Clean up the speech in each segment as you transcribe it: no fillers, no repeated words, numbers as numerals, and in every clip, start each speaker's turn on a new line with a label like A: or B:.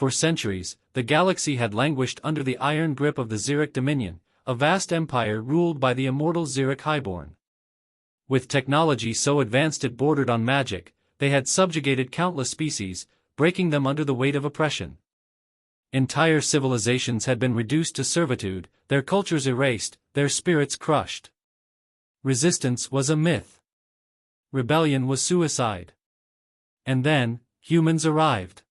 A: For centuries, the galaxy had languished under the iron grip of the Xeric Dominion, a vast empire ruled by the immortal Xeric Highborn. With technology so advanced it bordered on magic, they had subjugated countless species, breaking them under the weight of oppression. Entire civilizations had been reduced to servitude, their cultures erased, their spirits crushed. Resistance was a myth. Rebellion was suicide. And then, humans arrived.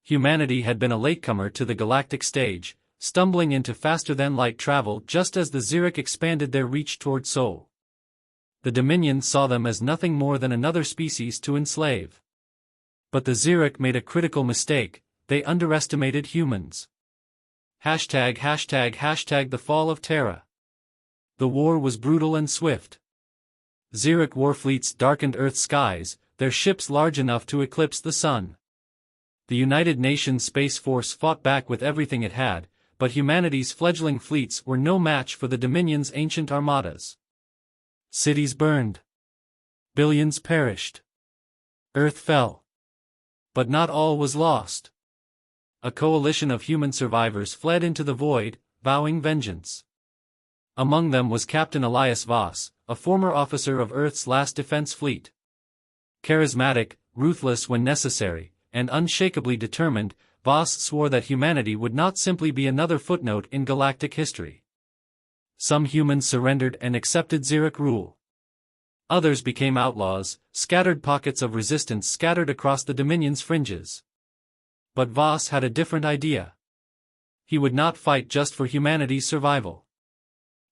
A: Humanity had been a latecomer to the galactic stage, stumbling into faster-than-light travel just as the Xeric expanded their reach toward Sol. The Dominion saw them as nothing more than another species to enslave. But the Xeric made a critical mistake: they underestimated humans. ### The fall of Terra. The war was brutal and swift. Xeric warfleets darkened Earth's skies, their ships large enough to eclipse the sun. The United Nations Space Force fought back with everything it had, but humanity's fledgling fleets were no match for the Dominion's ancient armadas. Cities burned. Billions perished. Earth fell. But not all was lost. A coalition of human survivors fled into the void, vowing vengeance. Among them was Captain Elias Voss, a former officer of Earth's last defense fleet. Charismatic, ruthless when necessary, and unshakably determined, Voss swore that humanity would not simply be another footnote in galactic history. Some humans surrendered and accepted Xeric rule. Others became outlaws, scattered pockets of resistance scattered across the Dominion's fringes. But Voss had a different idea. He would not fight just for humanity's survival.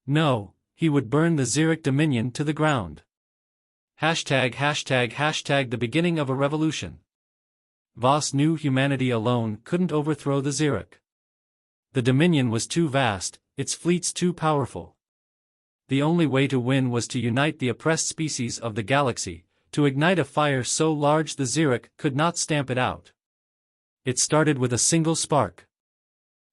A: No, he would burn the Xeric Dominion to the ground. ### The beginning of a revolution. Voss knew humanity alone couldn't overthrow the Xeric. The Dominion was too vast, its fleets too powerful. The only way to win was to unite the oppressed species of the galaxy, to ignite a fire so large the Xeric could not stamp it out. It started with a single spark.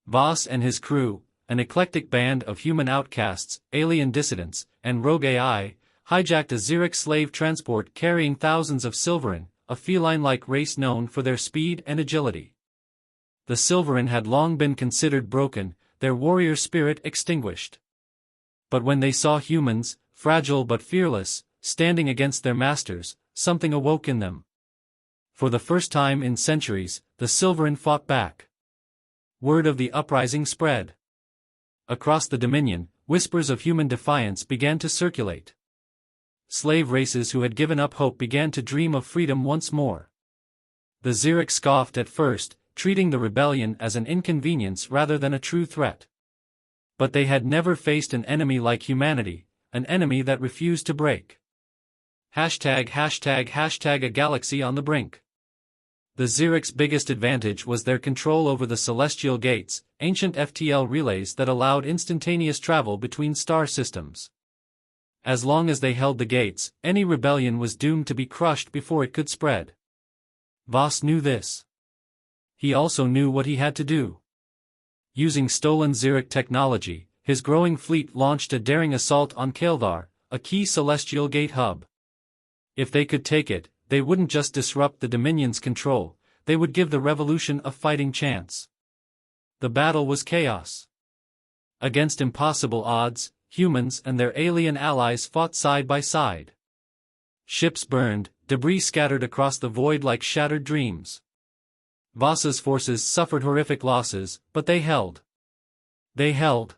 A: Voss and his crew, an eclectic band of human outcasts, alien dissidents, and rogue AI, hijacked a Xeric slave transport carrying thousands of Silverin, a feline-like race known for their speed and agility. The Silverin had long been considered broken, their warrior spirit extinguished. But when they saw humans, fragile but fearless, standing against their masters, something awoke in them. For the first time in centuries, the Silverin fought back. Word of the uprising spread. Across the Dominion, whispers of human defiance began to circulate. Slave races who had given up hope began to dream of freedom once more. The Xeric scoffed at first, treating the rebellion as an inconvenience rather than a true threat. But they had never faced an enemy like humanity, an enemy that refused to break. ### A galaxy on the brink. The Xeric's biggest advantage was their control over the celestial gates, ancient FTL relays that allowed instantaneous travel between star systems. As long as they held the gates, any rebellion was doomed to be crushed before it could spread. Voss knew this. He also knew what he had to do. Using stolen Xeric technology, his growing fleet launched a daring assault on Kaeldar, a key celestial gate hub. If they could take it, they wouldn't just disrupt the Dominion's control, they would give the revolution a fighting chance. The battle was chaos. Against impossible odds, humans and their alien allies fought side by side. Ships burned, debris scattered across the void like shattered dreams. Voss's forces suffered horrific losses, but they held. They held.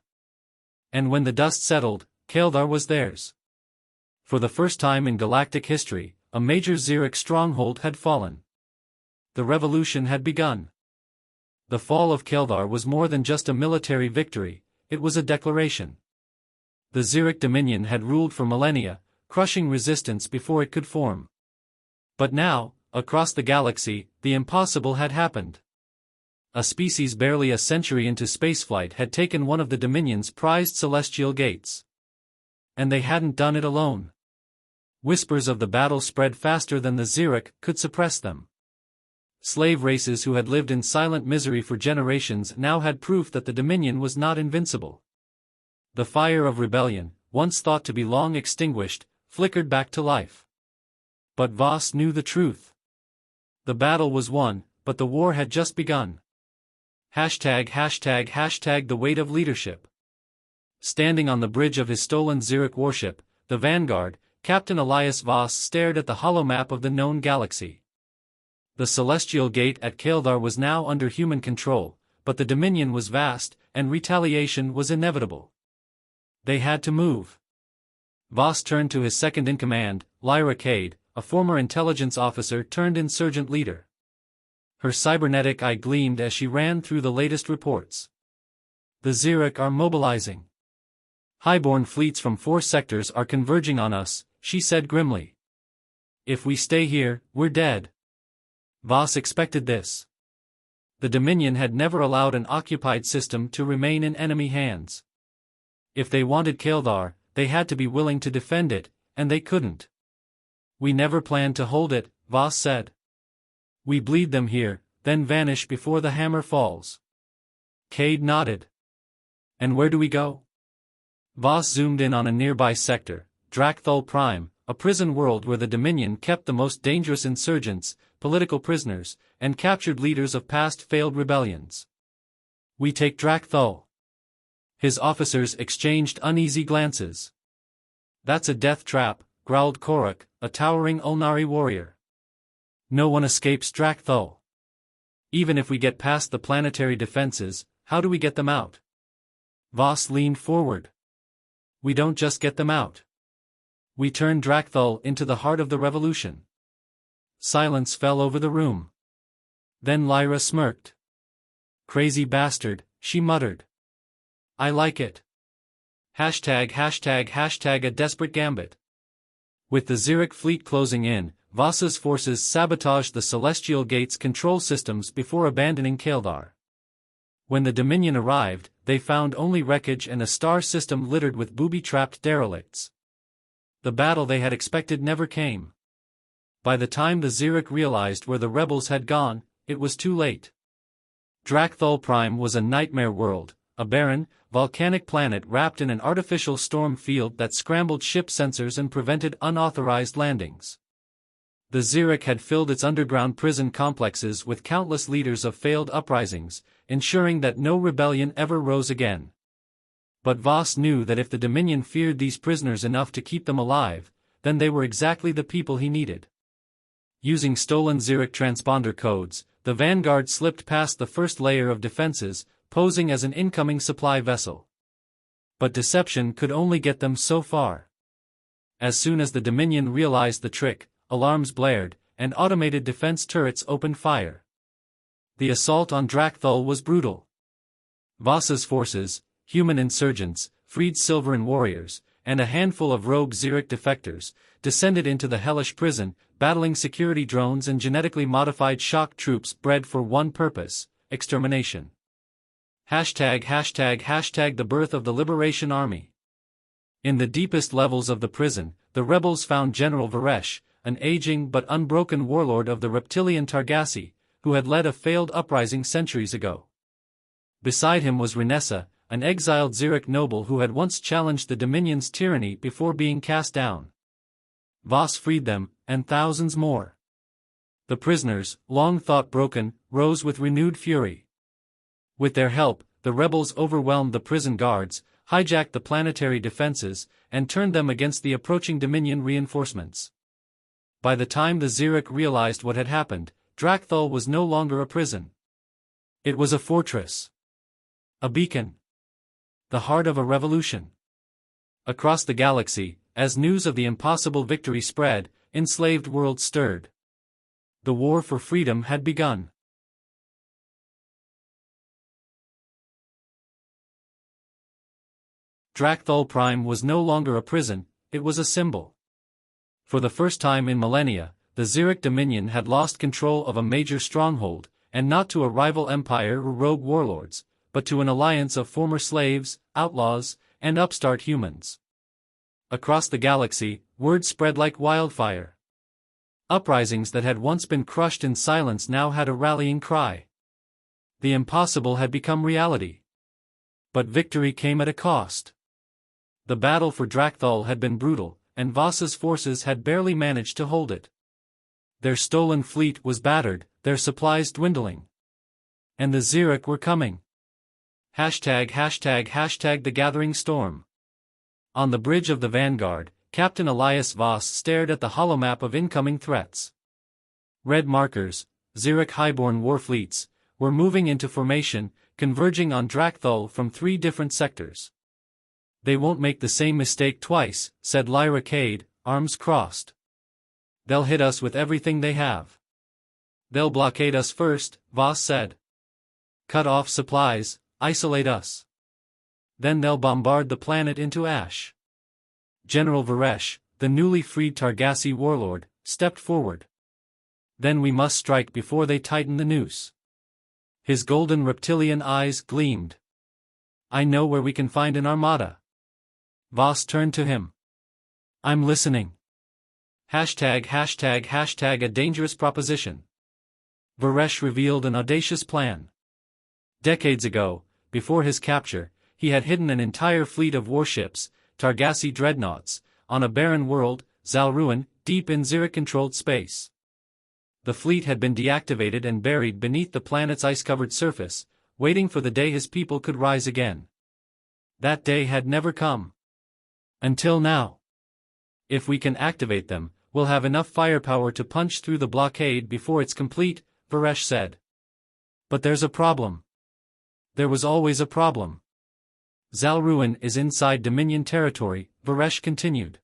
A: And when the dust settled, Kaeldar was theirs. For the first time in galactic history, a major Xeric stronghold had fallen. The revolution had begun. The fall of Kaeldar was more than just a military victory, it was a declaration. The Xeric Dominion had ruled for millennia, crushing resistance before it could form. But now, across the galaxy, the impossible had happened. A species barely a century into spaceflight had taken one of the Dominion's prized celestial gates. And they hadn't done it alone. Whispers of the battle spread faster than the Xeric could suppress them. Slave races who had lived in silent misery for generations now had proof that the Dominion was not invincible. The fire of rebellion, once thought to be long extinguished, flickered back to life. But Voss knew the truth. The battle was won, but the war had just begun. The weight of leadership. Standing on the bridge of his stolen Zurich warship, the Vanguard, Captain Elias Voss stared at the hollow map of the known galaxy. The celestial gate at Kaeldar was now under human control, but the Dominion was vast, and retaliation was inevitable. They had to move. Voss turned to his second-in-command, Lyra Cade, a former intelligence officer turned insurgent leader. Her cybernetic eye gleamed as she ran through the latest reports. The Zurich are mobilizing. Highborn fleets from 4 sectors are converging on us, she said grimly. If we stay here, we're dead. Voss expected this. The Dominion had never allowed an occupied system to remain in enemy hands. If they wanted Kaeldar, they had to be willing to defend it, and they couldn't. We never planned to hold it, Voss said. We bleed them here, then vanish before the hammer falls. Cade nodded. And where do we go? Voss zoomed in on a nearby sector, Drakthul Prime, a prison world where the Dominion kept the most dangerous insurgents, political prisoners, and captured leaders of past failed rebellions. We take Drakthul. His officers exchanged uneasy glances. That's a death trap, growled Korak, a towering Ulnari warrior. No one escapes Drakthul. Even if we get past the planetary defenses, how do we get them out? Voss leaned forward. We don't just get them out. We turn Drakthul into the heart of the revolution. Silence fell over the room. Then Lyra smirked. Crazy bastard, she muttered. I like it. A desperate gambit. With the Zurich fleet closing in, Voss's forces sabotaged the Celestial Gate's control systems before abandoning Kaeldar. When the Dominion arrived, they found only wreckage and a star system littered with booby-trapped derelicts. The battle they had expected never came. By the time the Zurich realized where the rebels had gone, it was too late. Drakthul Prime was a nightmare world, a barren, volcanic planet wrapped in an artificial storm field that scrambled ship sensors and prevented unauthorized landings. The Zurich had filled its underground prison complexes with countless leaders of failed uprisings, ensuring that no rebellion ever rose again. But Voss knew that if the Dominion feared these prisoners enough to keep them alive, then they were exactly the people he needed. Using stolen Zurich transponder codes, the Vanguard slipped past the first layer of defenses, posing as an incoming supply vessel. But deception could only get them so far. As soon as the Dominion realized the trick, alarms blared, and automated defense turrets opened fire. The assault on Drakthul was brutal. Voss's forces, human insurgents, freed Silveran warriors, and a handful of rogue Zurich defectors, descended into the hellish prison, battling security drones and genetically modified shock troops bred for one purpose: extermination. The birth of the Liberation Army. In the deepest levels of the prison, the rebels found General Varesh, an aging but unbroken warlord of the reptilian Targassi, who had led a failed uprising centuries ago. Beside him was Renessa, an exiled Zurich noble who had once challenged the Dominion's tyranny before being cast down. Voss freed them, and thousands more. The prisoners, long thought broken, rose with renewed fury. With their help, the rebels overwhelmed the prison guards, hijacked the planetary defenses, and turned them against the approaching Dominion reinforcements. By the time the Zurich realized what had happened, Drakthul was no longer a prison. It was a fortress. A beacon. The heart of a revolution. Across the galaxy, as news of the impossible victory spread, enslaved worlds stirred. The war for freedom had begun. Drakthul Prime was no longer a prison, it was a symbol. For the first time in millennia, the Zurich Dominion had lost control of a major stronghold, and not to a rival empire or rogue warlords, but to an alliance of former slaves, outlaws, and upstart humans. Across the galaxy, word spread like wildfire. Uprisings that had once been crushed in silence now had a rallying cry. The impossible had become reality. But victory came at a cost. The battle for Drakthul had been brutal, and Voss's forces had barely managed to hold it. Their stolen fleet was battered, their supplies dwindling. And the Xeric were coming. ### the gathering storm. On the bridge of the Vanguard, Captain Elias Voss stared at the holomap of incoming threats. Red markers, Xeric highborn war fleets, were moving into formation, converging on Drakthul from 3 different sectors. "They won't make the same mistake twice," said Lyra Cade, arms crossed. "They'll hit us with everything they have." "They'll blockade us first," Voss said. "Cut off supplies, isolate us. Then they'll bombard the planet into ash." General Varesh, the newly freed Targassi warlord, stepped forward. "Then we must strike before they tighten the noose." His golden reptilian eyes gleamed. "I know where we can find an armada." Voss turned to him. "I'm listening." ### a dangerous proposition. Varesh revealed an audacious plan. Decades ago, before his capture, he had hidden an entire fleet of warships, Targassi dreadnoughts, on a barren world, Zalruin, deep in Xeric-controlled space. The fleet had been deactivated and buried beneath the planet's ice-covered surface, waiting for the day his people could rise again. That day had never come. Until now. "If we can activate them, we'll have enough firepower to punch through the blockade before it's complete," Varesh said. "But there's a problem." "There was always a problem. Zalruin is inside Dominion territory," Varesh continued.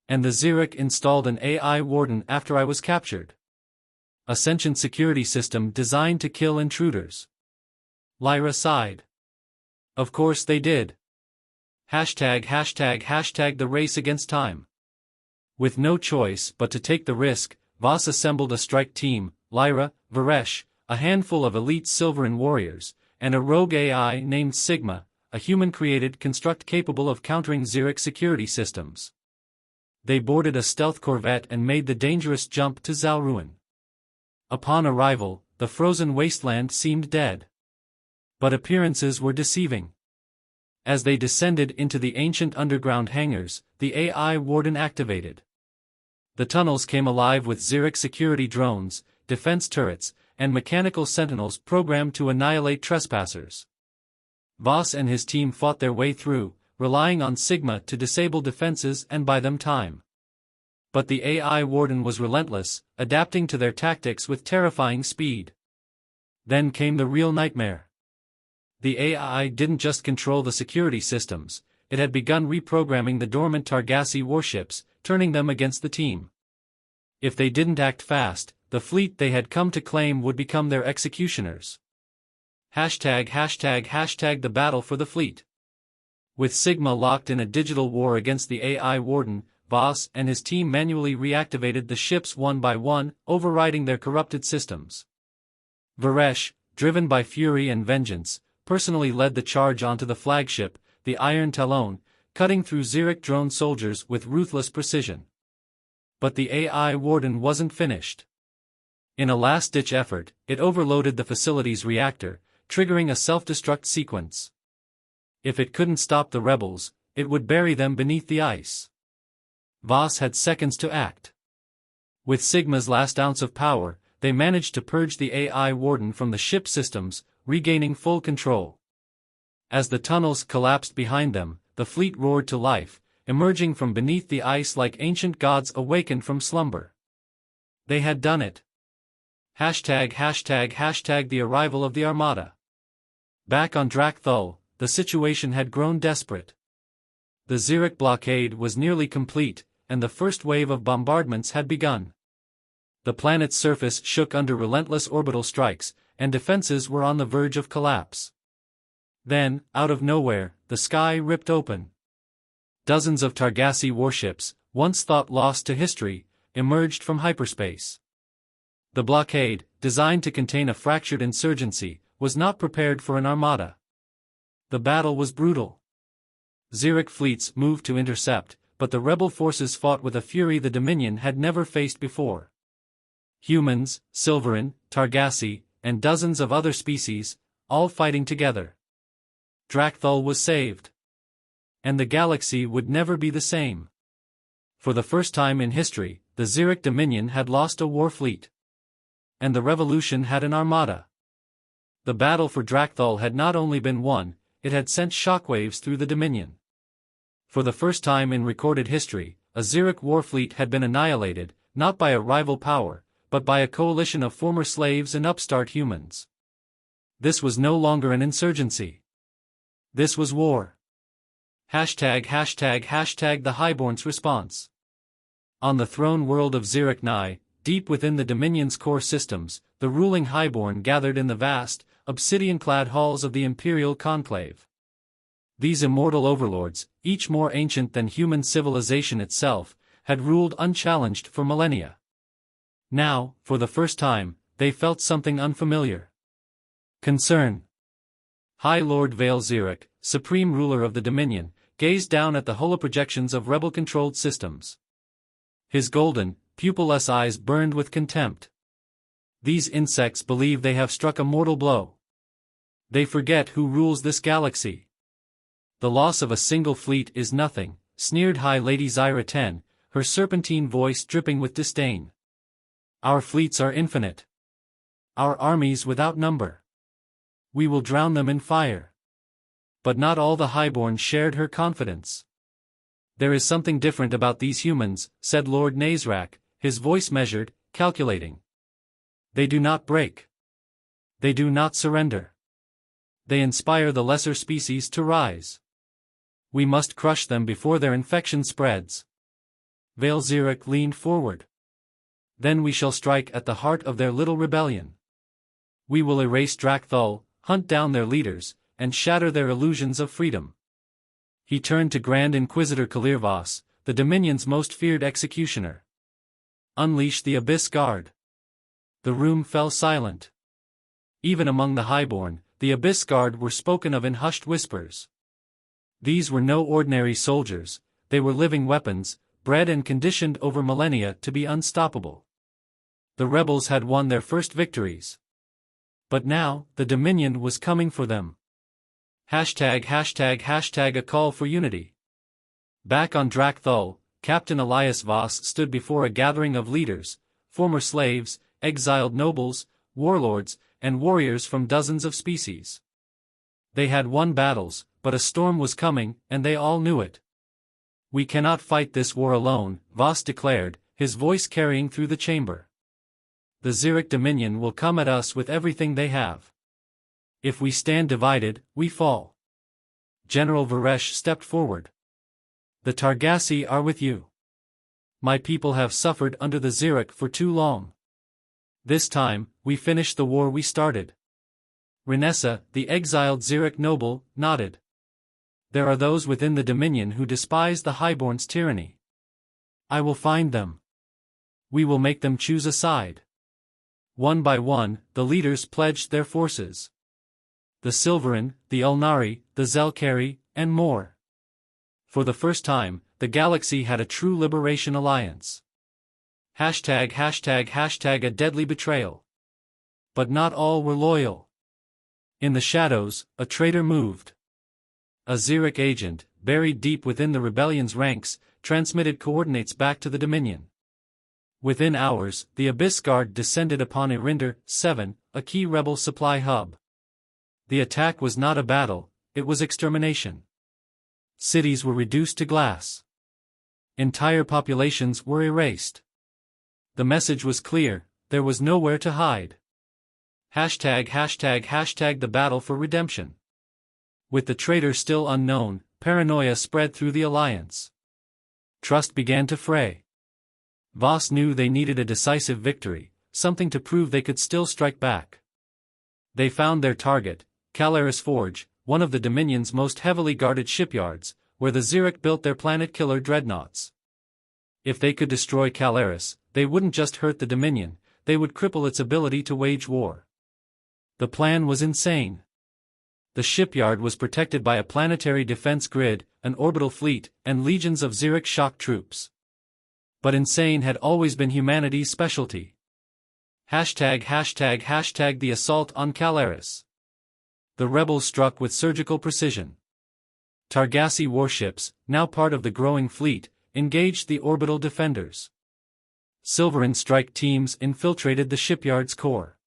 A: "And the Xeric installed an AI warden after I was captured. A sentient security system designed to kill intruders." Lyra sighed. "Of course they did. ### the race against time." With no choice but to take the risk, Voss assembled a strike team, Lyra, Varesh, a handful of elite Silverin warriors, and a rogue AI named Sigma, a human-created construct capable of countering Xeric security systems. They boarded a stealth corvette and made the dangerous jump to Zalruin. Upon arrival, the frozen wasteland seemed dead. But appearances were deceiving. As they descended into the ancient underground hangars, the AI warden activated. The tunnels came alive with Xeric security drones, defense turrets, and mechanical sentinels programmed to annihilate trespassers. Voss and his team fought their way through, relying on Sigma to disable defenses and buy them time. But the AI warden was relentless, adapting to their tactics with terrifying speed. Then came the real nightmare. The AI didn't just control the security systems, it had begun reprogramming the dormant Targassi warships, turning them against the team. If they didn't act fast, the fleet they had come to claim would become their executioners. ### the battle for the fleet. With Sigma locked in a digital war against the AI warden, Voss and his team manually reactivated the ships one by one, overriding their corrupted systems. Varesh, driven by fury and vengeance, personally led the charge onto the flagship, the Iron Talon, cutting through Xeric drone soldiers with ruthless precision. But the AI warden wasn't finished. In a last-ditch effort, it overloaded the facility's reactor, triggering a self-destruct sequence. If it couldn't stop the rebels, it would bury them beneath the ice. Voss had seconds to act. With Sigma's last ounce of power, they managed to purge the AI warden from the ship systems, regaining full control. As the tunnels collapsed behind them, the fleet roared to life, emerging from beneath the ice like ancient gods awakened from slumber. They had done it. ### the arrival of the Armada. Back on Drakthul, the situation had grown desperate. The Xeric blockade was nearly complete, and the first wave of bombardments had begun. The planet's surface shook under relentless orbital strikes, and defenses were on the verge of collapse. Then, out of nowhere, the sky ripped open. Dozens of Targassi warships, once thought lost to history, emerged from hyperspace. The blockade, designed to contain a fractured insurgency, was not prepared for an armada. The battle was brutal. Xeric fleets moved to intercept, but the rebel forces fought with a fury the Dominion had never faced before. Humans, Silverin, Targassi, and dozens of other species, all fighting together. Drakthul was saved. And the galaxy would never be the same. For the first time in history, the Xeric Dominion had lost a war fleet. And the revolution had an armada. The battle for Drakthal had not only been won, it had sent shockwaves through the Dominion. For the first time in recorded history, a Xeric war fleet had been annihilated, not by a rival power, but by a coalition of former slaves and upstart humans. This was no longer an insurgency. This was war. ### the Highborn's response. On the throne world of Xeric Nigh, deep within the Dominion's core systems, the ruling Highborn gathered in the vast, obsidian-clad halls of the Imperial Conclave. These immortal overlords, each more ancient than human civilization itself, had ruled unchallenged for millennia. Now, for the first time, they felt something unfamiliar. Concern. High Lord Vale Xeric, supreme ruler of the Dominion, gazed down at the holoprojections of rebel-controlled systems. His golden, pupilless eyes burned with contempt. These insects believe they have struck a mortal blow. They forget who rules this galaxy. The loss of a single fleet is nothing, sneered High Lady Zyra 10, her serpentine voice dripping with disdain. Our fleets are infinite. Our armies without number. We will drown them in fire. But not all the Highborn shared her confidence. There is something different about these humans, said Lord Nazrak, his voice measured, calculating. They do not break. They do not surrender. They inspire the lesser species to rise. We must crush them before their infection spreads. Vale Xeric leaned forward. Then we shall strike at the heart of their little rebellion. We will erase Drakthal, hunt down their leaders, and shatter their illusions of freedom. He turned to Grand Inquisitor Kalir Vos, the Dominion's most feared executioner. Unleash the Abyss Guard. The room fell silent. Even among the Highborn, the Abyss Guard were spoken of in hushed whispers. These were no ordinary soldiers, they were living weapons, bred and conditioned over millennia to be unstoppable. The rebels had won their first victories. But now, the Dominion was coming for them. ### a call for unity. Back on Drakthal, Captain Elias Vos stood before a gathering of leaders, former slaves, exiled nobles, warlords, and warriors from dozens of species. They had won battles, but a storm was coming, and they all knew it. We cannot fight this war alone, Vos declared, his voice carrying through the chamber. The Xeric Dominion will come at us with everything they have. If we stand divided, we fall. General Varesh stepped forward. The Targassi are with you. My people have suffered under the Xeric for too long. This time, we finish the war we started. Renessa, the exiled Xeric noble, nodded. There are those within the Dominion who despise the Highborn's tyranny. I will find them. We will make them choose a side. One by one, the leaders pledged their forces. The Silverin, the Ulnari, the Zelkari, and more. For the first time, the galaxy had a true liberation alliance. ### a deadly betrayal. But not all were loyal. In the shadows, a traitor moved. A Xeric agent, buried deep within the rebellion's ranks, transmitted coordinates back to the Dominion. Within hours, the Abyss Guard descended upon Irinder 7, a key rebel supply hub. The attack was not a battle, it was extermination. Cities were reduced to glass. Entire populations were erased. The message was clear, there was nowhere to hide. ### the battle for redemption. With the traitor still unknown, paranoia spread through the alliance. Trust began to fray. Vos knew they needed a decisive victory, something to prove they could still strike back. They found their target, Calaris Forge, one of the Dominion's most heavily guarded shipyards, where the Xeric built their planet-killer dreadnoughts. If they could destroy Calaris, they wouldn't just hurt the Dominion, they would cripple its ability to wage war. The plan was insane. The shipyard was protected by a planetary defense grid, an orbital fleet, and legions of Xeric shock troops. But insane had always been humanity's specialty. ### the assault on Calaris. The rebels struck with surgical precision. Targassi warships, now part of the growing fleet, engaged the orbital defenders. Silverin strike teams infiltrated the shipyard's core.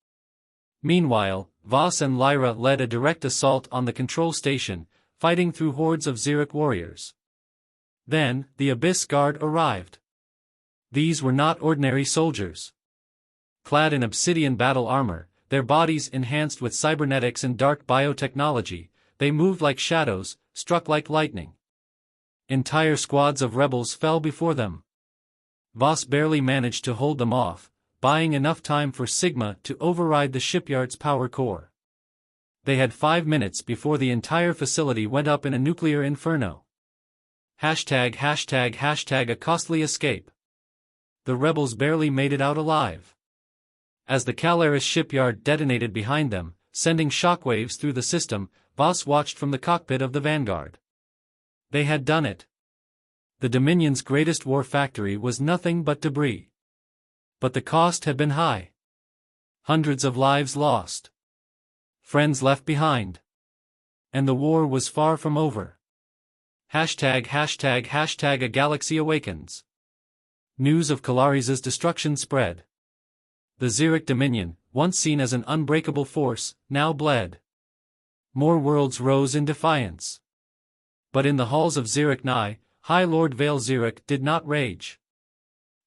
A: Meanwhile, Voss and Lyra led a direct assault on the control station, fighting through hordes of Xeric warriors. Then, the Abyss Guard arrived. These were not ordinary soldiers. Clad in obsidian battle armor, their bodies enhanced with cybernetics and dark biotechnology, they moved like shadows, struck like lightning. Entire squads of rebels fell before them. Voss barely managed to hold them off, buying enough time for Sigma to override the shipyard's power core. They had 5 minutes before the entire facility went up in a nuclear inferno. ####a costly escape. The rebels barely made it out alive. As the Calaris shipyard detonated behind them, sending shockwaves through the system, Voss watched from the cockpit of the Vanguard. They had done it. The Dominion's greatest war factory was nothing but debris. But the cost had been high. Hundreds of lives lost. Friends left behind. And the war was far from over. #### A galaxy awakens. News of Kalaris' destruction spread. The Xeric Dominion, once seen as an unbreakable force, now bled. More worlds rose in defiance. But in the halls of Xeric Nai, High Lord Vale Xeric did not rage.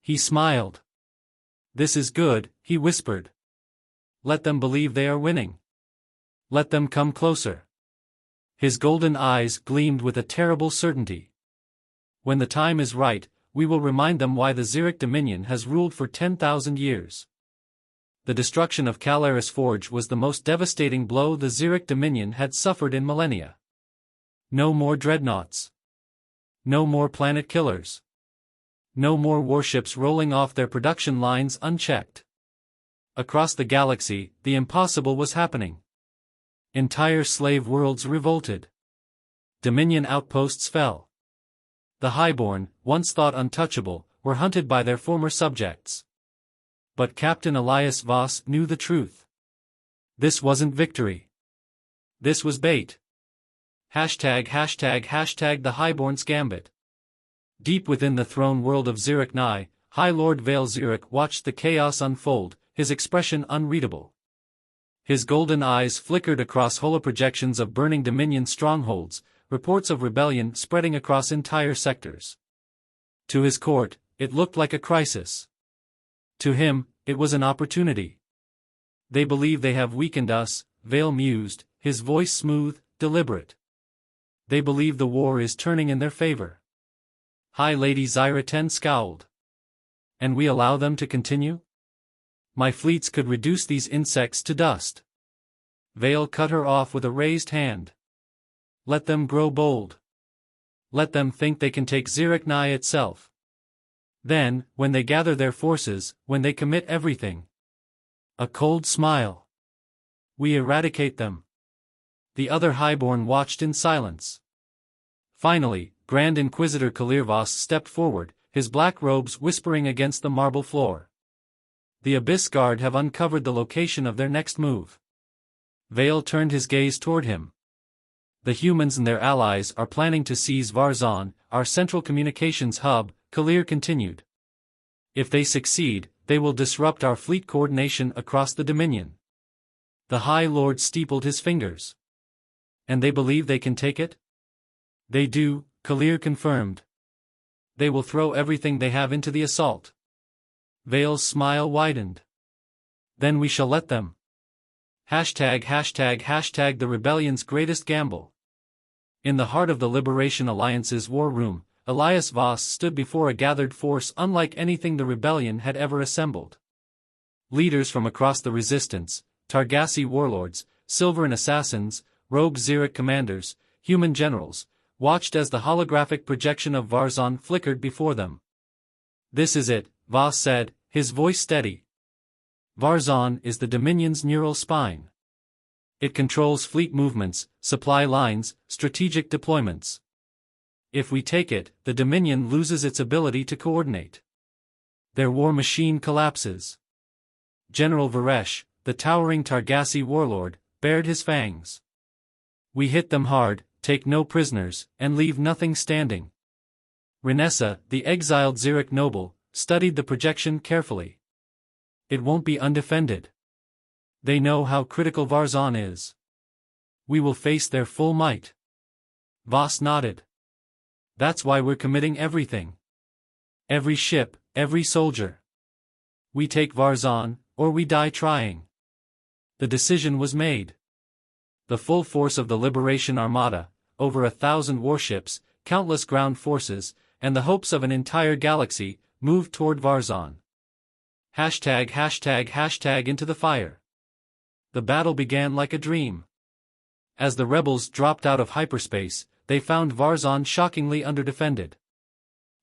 A: He smiled. "This is good," he whispered. "Let them believe they are winning. Let them come closer." His golden eyes gleamed with a terrible certainty. "When the time is right, we will remind them why the Xeric Dominion has ruled for 10,000 years. The destruction of Calaris Forge was the most devastating blow the Xeric Dominion had suffered in millennia. No more dreadnoughts. No more planet killers. No more warships rolling off their production lines unchecked. Across the galaxy, the impossible was happening. Entire slave worlds revolted. Dominion outposts fell. The Highborn, once thought untouchable, were hunted by their former subjects. But Captain Elias Voss knew the truth. This wasn't victory. This was bait. #### The Highborn's Gambit. Deep within the throne world of Xeric Nai, High Lord Vale Xeric watched the chaos unfold, his expression unreadable. His golden eyes flickered across holoprojections of burning Dominion strongholds, reports of rebellion spreading across entire sectors. To his court, it looked like a crisis. To him, it was an opportunity. "They believe they have weakened us," Vale mused, his voice smooth, deliberate. "They believe the war is turning in their favor." High Lady Zyra 10 scowled. "And we allow them to continue? My fleets could reduce these insects to dust." Vale cut her off with a raised hand. "Let them grow bold. Let them think they can take Xeric Nai itself. Then, when they gather their forces, when they commit everything." A cold smile. "We eradicate them." The other Highborn watched in silence. Finally, Grand Inquisitor Kalir Voss stepped forward, his black robes whispering against the marble floor. "The Abyss Guard have uncovered the location of their next move." Vale turned his gaze toward him. "The humans and their allies are planning to seize Varzon, our central communications hub," Kalir continued. "If they succeed, they will disrupt our fleet coordination across the Dominion." The High Lord steepled his fingers. "And they believe they can take it?" "They do," Kalir confirmed. "They will throw everything they have into the assault." Vale's smile widened. "Then we shall let them." #### The rebellion's greatest gamble. In the heart of the Liberation Alliance's war room, Elias Voss stood before a gathered force unlike anything the rebellion had ever assembled. Leaders from across the resistance, Targassi warlords, Silveran assassins, rogue Xeric commanders, human generals, watched as the holographic projection of Varzon flickered before them. "This is it," Voss said, his voice steady. "Varzon is the Dominion's neural spine. It controls fleet movements, supply lines, strategic deployments. If we take it, the Dominion loses its ability to coordinate. Their war machine collapses." General Varesh, the towering Targassi warlord, bared his fangs. "We hit them hard, take no prisoners, and leave nothing standing." Renessa, the exiled Xeric noble, studied the projection carefully. "It won't be undefended. They know how critical Varzon is. We will face their full might. Voss nodded. That's why we're committing everything. Every ship, every soldier. We take Varzon, or we die trying. The decision was made. The full force of the Liberation Armada, over 1,000 warships, countless ground forces, and the hopes of an entire galaxy, moved toward Varzon. ### into the fire. The battle began like a dream. As the rebels dropped out of hyperspace, they found Varzon shockingly underdefended.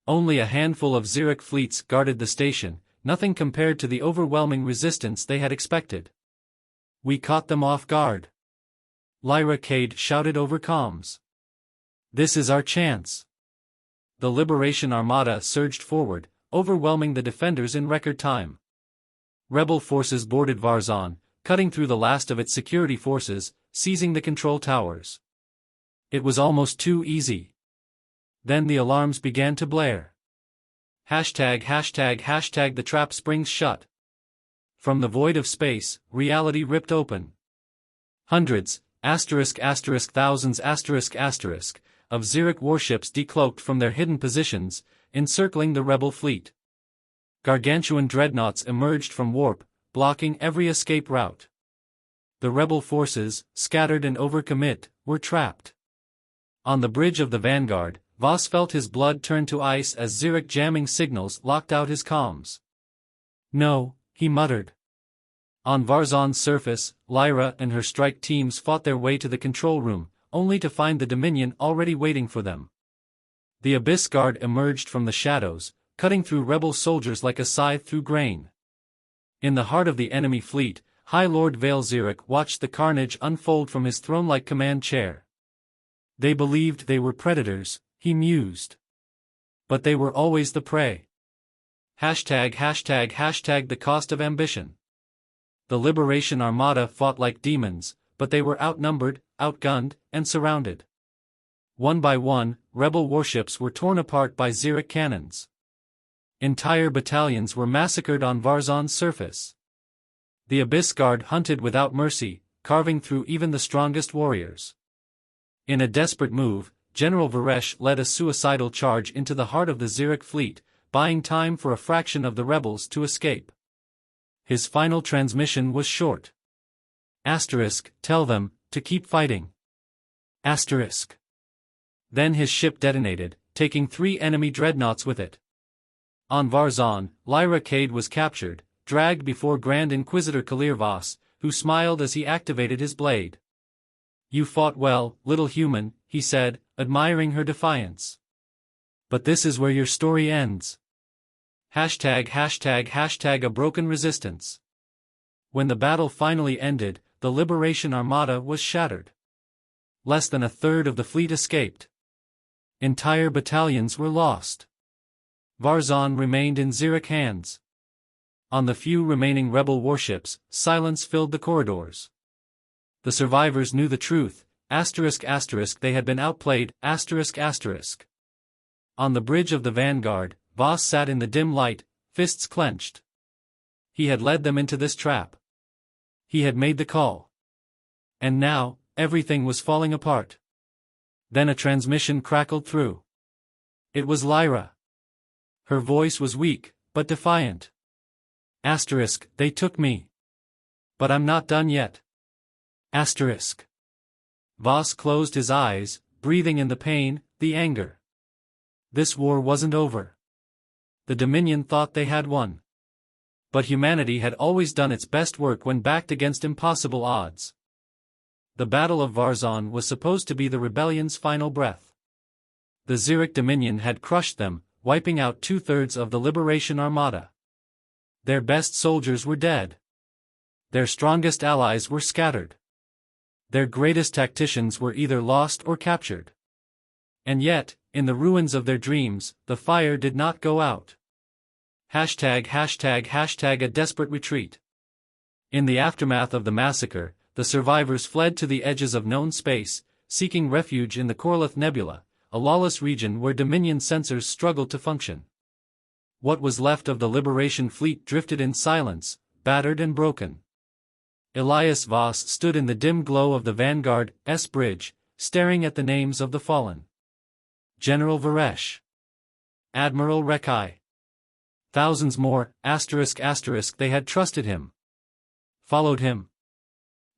A: Only a handful of Zirek fleets guarded the station, nothing compared to the overwhelming resistance they had expected. We caught them off guard. Lyra Cade shouted over comms. This is our chance. The Liberation Armada surged forward, overwhelming the defenders in record time. Rebel forces boarded Varzon, cutting through the last of its security forces, seizing the control towers. It was almost too easy. Then the alarms began to blare. ### the trap springs shut. From the void of space, reality ripped open. Hundreds, thousands, of Zirek warships decloaked from their hidden positions, encircling the rebel fleet. Gargantuan dreadnoughts emerged from warp, blocking every escape route. The rebel forces, scattered and overcommit, were trapped. On the bridge of the Vanguard, Voss felt his blood turn to ice as Zirek jamming signals locked out his comms. No, he muttered. On Varzon's surface, Lyra and her strike teams fought their way to the control room, only to find the Dominion already waiting for them. The Abyss Guard emerged from the shadows, cutting through rebel soldiers like a scythe through grain. In the heart of the enemy fleet, High Lord Vale Zirek watched the carnage unfold from his throne-like command chair. They believed they were predators, he mused. But they were always the prey. ### the cost of ambition. The Liberation Armada fought like demons, but they were outnumbered, outgunned, and surrounded. One by one, rebel warships were torn apart by Zirek cannons. Entire battalions were massacred on Varzon's surface. The Abyss Guard hunted without mercy, carving through even the strongest warriors. In a desperate move, General Varesh led a suicidal charge into the heart of the Zirek fleet, buying time for a fraction of the rebels to escape. His final transmission was short. *, tell them, to keep fighting. *. Then his ship detonated, taking 3 enemy dreadnoughts with it. On Varzon, Lyra Cade was captured, dragged before Grand Inquisitor Kalir Voss, who smiled as he activated his blade. You fought well, little human, he said, admiring her defiance. But this is where your story ends. ### a broken resistance. When the battle finally ended, the Liberation Armada was shattered. Less than a third of the fleet escaped. Entire battalions were lost. Varzon remained in Zirek hands. On the few remaining rebel warships, silence filled the corridors. The survivors knew the truth, ***, they had been outplayed, ***. On the bridge of the Vanguard, Voss sat in the dim light, fists clenched. He had led them into this trap. He had made the call. And now, everything was falling apart. Then a transmission crackled through. It was Lyra. Her voice was weak, but defiant. ***, they took me. But I'm not done yet. ***. Voss closed his eyes, breathing in the pain, the anger. This war wasn't over. The Dominion thought they had won. But humanity had always done its best work when backed against impossible odds. The Battle of Varzon was supposed to be the rebellion's final breath. The Zirek Dominion had crushed them, wiping out 2/3 of the Liberation Armada. Their best soldiers were dead. Their strongest allies were scattered. Their greatest tacticians were either lost or captured. And yet, in the ruins of their dreams, the fire did not go out. ### a desperate retreat. In the aftermath of the massacre, the survivors fled to the edges of known space, seeking refuge in the Corlith Nebula, a lawless region where Dominion sensors struggled to function. What was left of the Liberation fleet drifted in silence, battered and broken. Elias Voss stood in the dim glow of the Vanguard's bridge, staring at the names of the fallen. General Varesh. Admiral Rekai. Thousands more, they had trusted him. Followed him.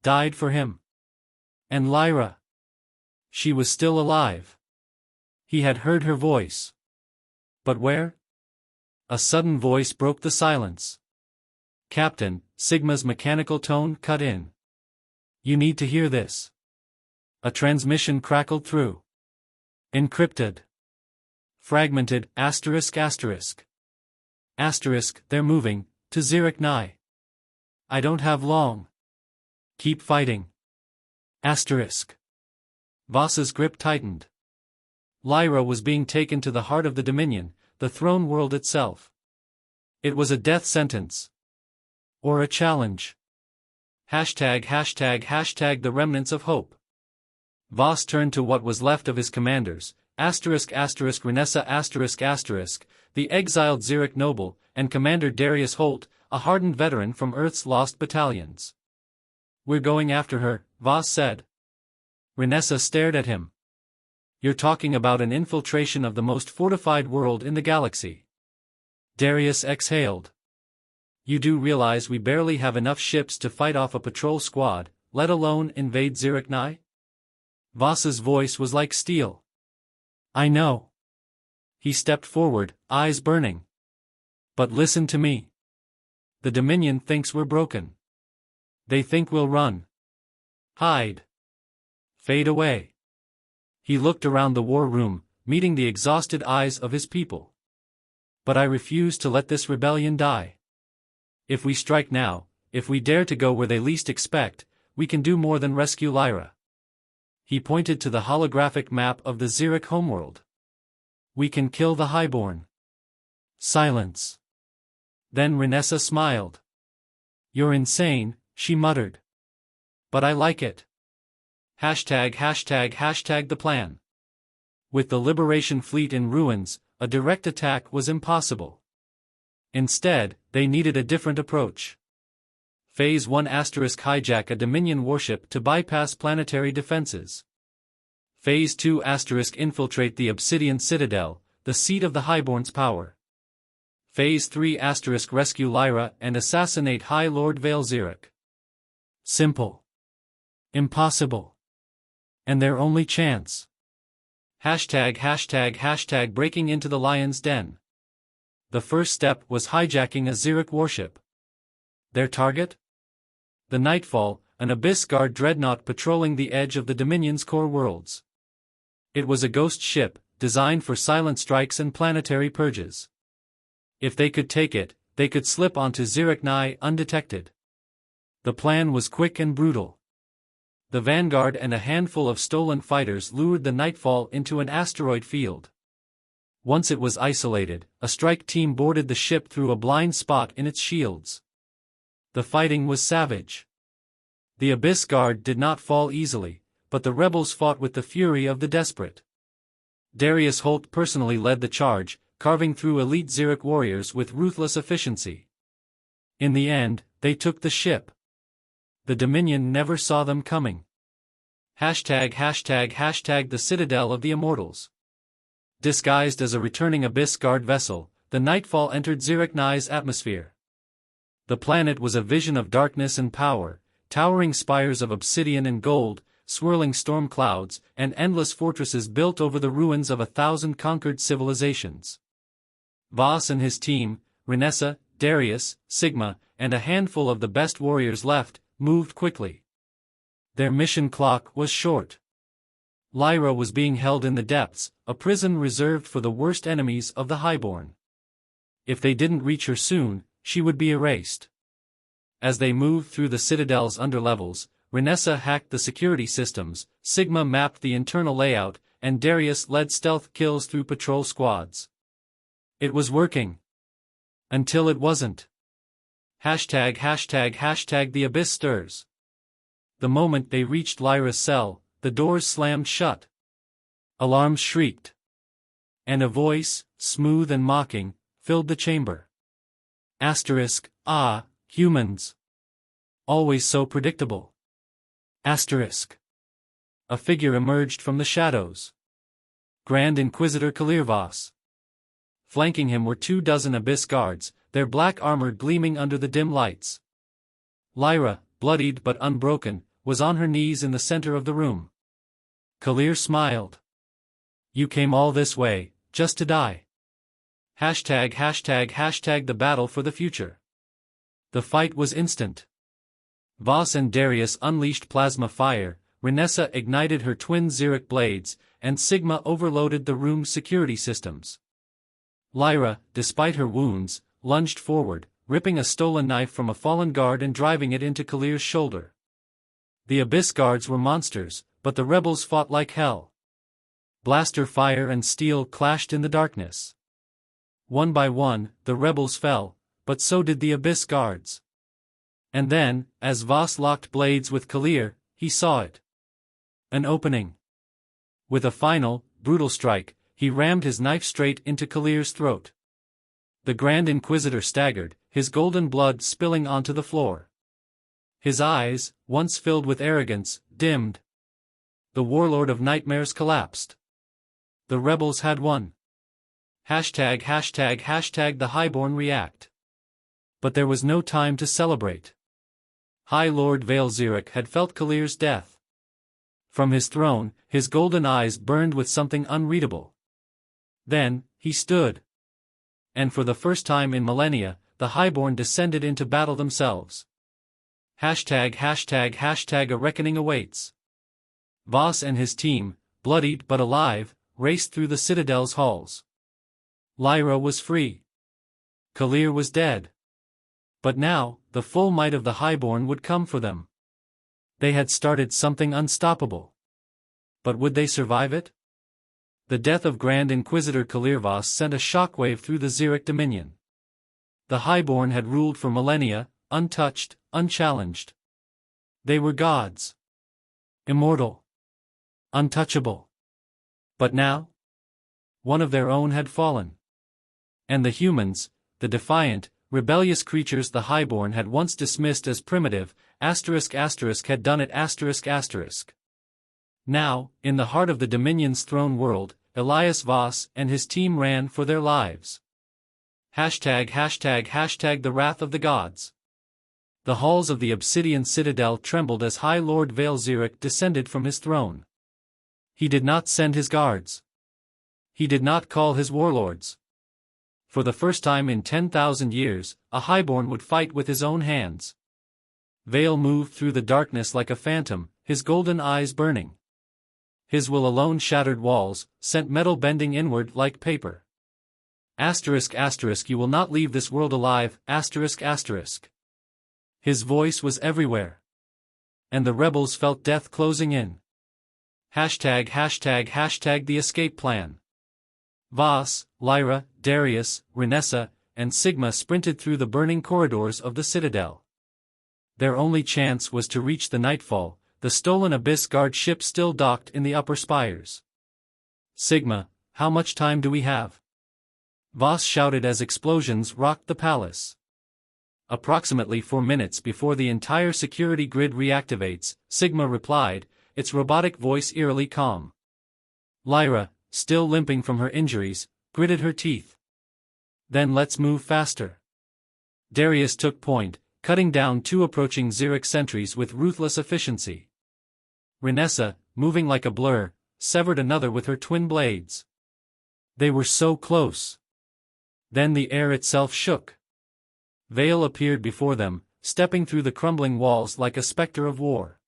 A: Died for him. And Lyra. She was still alive. He had heard her voice. But where? A sudden voice broke the silence. Captain, Sigma's mechanical tone cut in. You need to hear this. A transmission crackled through. Encrypted. Fragmented, ***. They're moving, to Zurich Nye. I don't have long. Keep fighting. Voss's grip tightened. Lyra was being taken to the heart of the Dominion, the throne world itself. It was a death sentence. Or a challenge. The remnants of hope. Voss turned to what was left of his commanders, Renessa the exiled Zurich noble, and Commander Darius Holt, a hardened veteran from Earth's lost battalions. We're going after her, Voss said. Renessa stared at him. You're talking about an infiltration of the most fortified world in the galaxy. Darius exhaled. You do realize we barely have enough ships to fight off a patrol squad, let alone invade Zurich Nye? Voss's voice was like steel. I know. He stepped forward, eyes burning. But listen to me. The Dominion thinks we're broken. They think we'll run. Hide. Fade away. He looked around the war room, meeting the exhausted eyes of his people. But I refuse to let this rebellion die. If we strike now, if we dare to go where they least expect, we can do more than rescue Lyra. He pointed to the holographic map of the Zurich homeworld. We can kill the Highborn. Silence. Then Renessa smiled. You're insane, she muttered. But I like it. The plan. With the Liberation Fleet in ruins, a direct attack was impossible. Instead, they needed a different approach. Phase 1 * hijack a Dominion warship to bypass planetary defenses. Phase 2 * infiltrate the Obsidian Citadel, the seat of the Highborn's power. Phase 3 * rescue Lyra and assassinate High Lord Vale Zurich. Simple. Impossible. And their only chance. Breaking into the Lion's Den. The first step was hijacking a Zurich warship. Their target? The Nightfall, an Abyss Guard dreadnought patrolling the edge of the Dominion's core worlds. It was a ghost ship, designed for silent strikes and planetary purges. If they could take it, they could slip onto Zurich Nye undetected. The plan was quick and brutal. The Vanguard and a handful of stolen fighters lured the Nightfall into an asteroid field. Once it was isolated, a strike team boarded the ship through a blind spot in its shields. The fighting was savage. The Abyss Guard did not fall easily, but the rebels fought with the fury of the desperate. Darius Holt personally led the charge, carving through elite Zurich warriors with ruthless efficiency. In the end, they took the ship. The Dominion never saw them coming. The Citadel of the Immortals. Disguised as a returning Abyss Guard vessel, the Nightfall entered Zurich Nye's atmosphere. The planet was a vision of darkness and power, towering spires of obsidian and gold, swirling storm clouds, and endless fortresses built over the ruins of 1,000 conquered civilizations. Voss and his team, Renessa, Darius, Sigma, and a handful of the best warriors left, moved quickly. Their mission clock was short. Lyra was being held in the depths, a prison reserved for the worst enemies of the Highborn. If they didn't reach her soon, she would be erased. As they moved through the Citadel's underlevels, Renessa hacked the security systems, Sigma mapped the internal layout, and Darius led stealth kills through patrol squads. It was working. Until it wasn't. The Abyss stirs. The moment they reached Lyra's cell, the doors slammed shut. Alarms shrieked. And a voice, smooth and mocking, filled the chamber. Humans. always so predictable. Asterisk. A figure emerged from the shadows. Grand Inquisitor Kalirvas. Flanking him were 24 Abyss guards, their black armor gleaming under the dim lights. Lyra, bloodied but unbroken, was on her knees in the center of the room. Kalir smiled. You came all this way, just to die. #### the battle for the future. The fight was instant. Voss and Darius unleashed plasma fire, Renessa ignited her twin Xeric blades, and Sigma overloaded the room's security systems. Lyra, despite her wounds, lunged forward, ripping a stolen knife from a fallen guard and driving it into Kalir's shoulder. The Abyss guards were monsters, but the rebels fought like hell. Blaster fire and steel clashed in the darkness. One by one, the rebels fell, but so did the Abyss guards. And then, as Voss locked blades with Kalir, he saw it. An opening. With a final, brutal strike, he rammed his knife straight into Kalir's throat. The Grand Inquisitor staggered, his golden blood spilling onto the floor. His eyes, once filled with arrogance, dimmed. The warlord of nightmares collapsed. The rebels had won. #### the Highborn react. But there was no time to celebrate. High Lord Vale Xeric had felt Kalir's death. From his throne, his golden eyes burned with something unreadable. Then, he stood. And for the first time in millennia, the Highborn descended into battle themselves. #### a reckoning awaits. Voss and his team, bloodied but alive, raced through the Citadel's halls. Lyra was free. Kalir was dead. But now, the full might of the Highborn would come for them. They had started something unstoppable. But would they survive it? The death of Grand Inquisitor Kalirvas sent a shockwave through the Xeric dominion. The Highborn had ruled for millennia, untouched, unchallenged. They were gods. Immortal. Untouchable. But now? One of their own had fallen. And the humans, the defiant, rebellious creatures the Highborn had once dismissed as primitive, had done it. Now, in the heart of the Dominion's throne world, Elias Voss and his team ran for their lives. #### the wrath of the gods. The halls of the Obsidian Citadel trembled as High Lord Vale Xeric descended from his throne. He did not send his guards. He did not call his warlords. For the first time in 10,000 years, a Highborn would fight with his own hands. Vale moved through the darkness like a phantom, his golden eyes burning. His will alone shattered walls, sent metal bending inward like paper. ****, you will not leave this world alive, ****. His voice was everywhere. And the rebels felt death closing in. ###, the escape plan. Voss, Lyra, Darius, Renessa, and Sigma sprinted through the burning corridors of the Citadel. Their only chance was to reach the Nightfall, the stolen Abyss Guard ship still docked in the upper spires. Sigma, how much time do we have? Voss shouted as explosions rocked the palace. Approximately 4 minutes before the entire security grid reactivates, Sigma replied, its robotic voice eerily calm. Lyra, still limping from her injuries, gritted her teeth. Then let's move faster. Darius took point, cutting down 2 approaching Xeric sentries with ruthless efficiency. Renessa, moving like a blur, severed another with her twin blades. They were so close. Then the air itself shook. Vale appeared before them, stepping through the crumbling walls like a specter of war.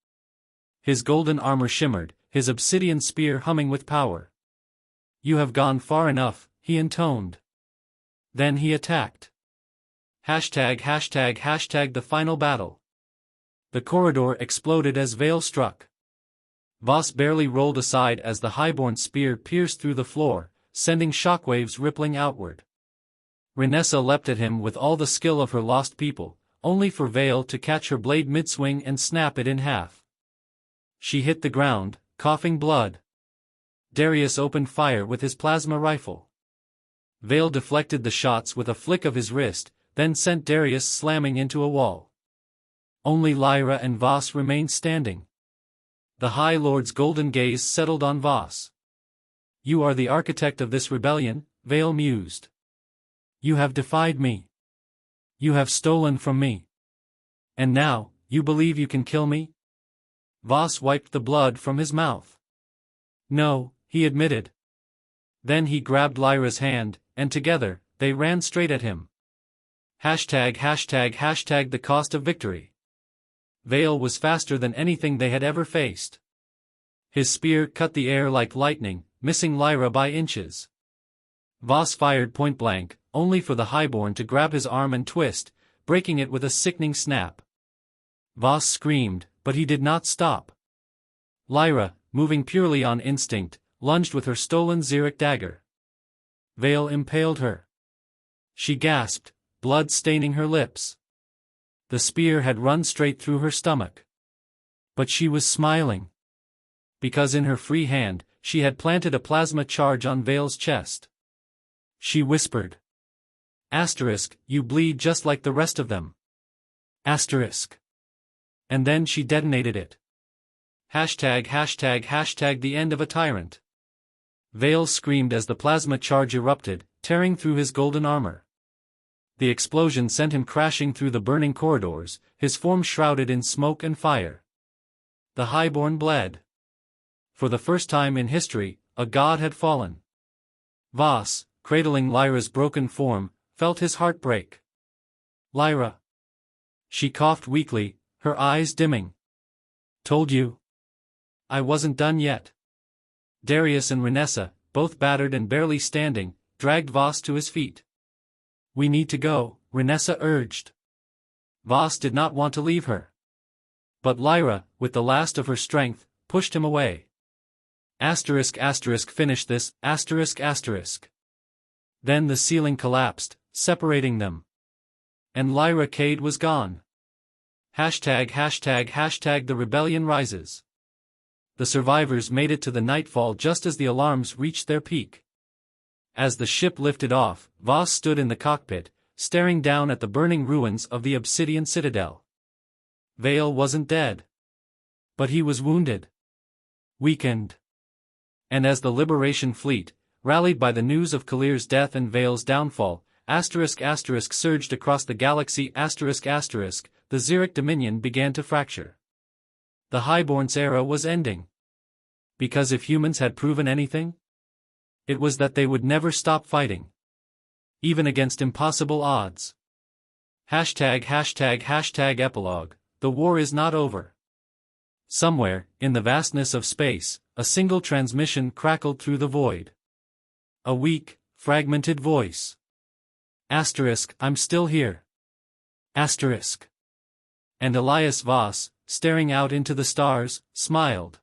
A: His golden armor shimmered, his obsidian spear humming with power. You have gone far enough, he intoned. Then he attacked. ###, the final battle. The corridor exploded as Vale struck. Voss barely rolled aside as the Highborn spear pierced through the floor, sending shockwaves rippling outward. Renessa leapt at him with all the skill of her lost people, only for Vale to catch her blade mid-swing and snap it in half. She hit the ground, coughing blood. Darius opened fire with his plasma rifle. Vale deflected the shots with a flick of his wrist, then sent Darius slamming into a wall. Only Lyra and Voss remained standing. The High Lord's golden gaze settled on Voss. "You are the architect of this rebellion," Vale mused. "You have defied me. You have stolen from me. And now, you believe you can kill me?" Voss wiped the blood from his mouth. "No," he admitted. Then he grabbed Lyra's hand, and together, they ran straight at him. ####, the cost of victory. Vale was faster than anything they had ever faced. His spear cut the air like lightning, missing Lyra by inches. Voss fired point-blank, only for the Highborn to grab his arm and twist, breaking it with a sickening snap. Voss screamed, but he did not stop. Lyra, moving purely on instinct, lunged with her stolen Xeric dagger. Vale impaled her. She gasped, blood staining her lips. The spear had run straight through her stomach. But she was smiling. Because in her free hand, she had planted a plasma charge on Vale's chest. She whispered. "You bleed just like the rest of them." And then she detonated it. ###the end of a tyrant. Vale screamed as the plasma charge erupted, tearing through his golden armor. The explosion sent him crashing through the burning corridors, his form shrouded in smoke and fire. The Highborn bled. For the first time in history, a god had fallen. Voss, cradling Lyra's broken form, felt his heart break. "Lyra." She coughed weakly, her eyes dimming. "Told you. I wasn't done yet." Darius and Renessa, both battered and barely standing, dragged Voss to his feet. "We need to go," Renessa urged. Voss did not want to leave her. But Lyra, with the last of her strength, pushed him away. Finish this, ****. Then the ceiling collapsed, separating them. And Lyra Cade was gone. ###, the rebellion rises. The survivors made it to the nightfall just as the alarms reached their peak. As the ship lifted off, Voss stood in the cockpit, staring down at the burning ruins of the obsidian citadel. Vale wasn't dead. But he was wounded. Weakened. And as the Liberation Fleet, rallied by the news of Kalir's death and Vale's downfall, **** surged across the galaxy ****, the Xeric Dominion began to fracture. The Highborn's era was ending. Because if humans had proven anything, it was that they would never stop fighting. Even against impossible odds. ###, epilogue, the war is not over. Somewhere, in the vastness of space, a single transmission crackled through the void. A weak, fragmented voice. "I'm still here." And Elias Voss, staring out into the stars, smiled.